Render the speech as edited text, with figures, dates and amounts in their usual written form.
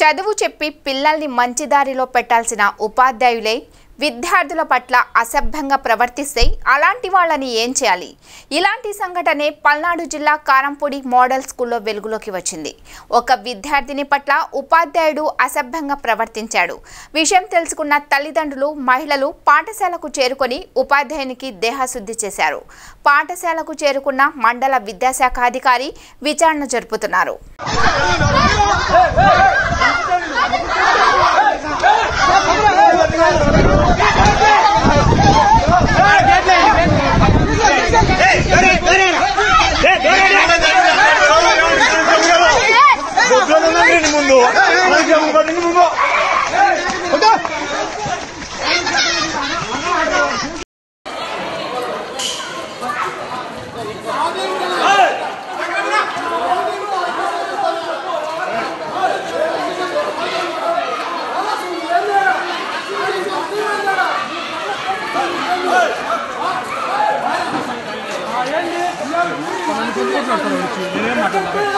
చదువు చెప్పి పిల్లల్ని మంచి దారిలో పెట్టాల్సిన ఉపాధ్యాయులే విద్యార్థుల పట్ల అసభ్యంగా ప్రవర్తిస్తే అలాంటి వాళ్ళని ఏం చేయాలి? ఇలాంటి సంఘటనే పల్నాడు జిల్లా కారంపూడి మోడల్ స్కూల్లో వెలుగులోకి వచ్చింది. ఒక విద్యార్థిని పట్ల ఉపాధ్యాయుడు అసభ్యంగా ప్రవర్తించాడు. విషయం తెలుసుకున్న తల్లిదండ్రులు, మహిళలు పాఠశాలకు చేరుకొని ఉపాధ్యాయునికి దేహశుద్ధి చేశారు. పాఠశాలకు చేరుకున్న మండల విద్యాశాఖ అధికారి విచారణ జరుపుతున్నారు. నేనేం మాట్లాడతాను.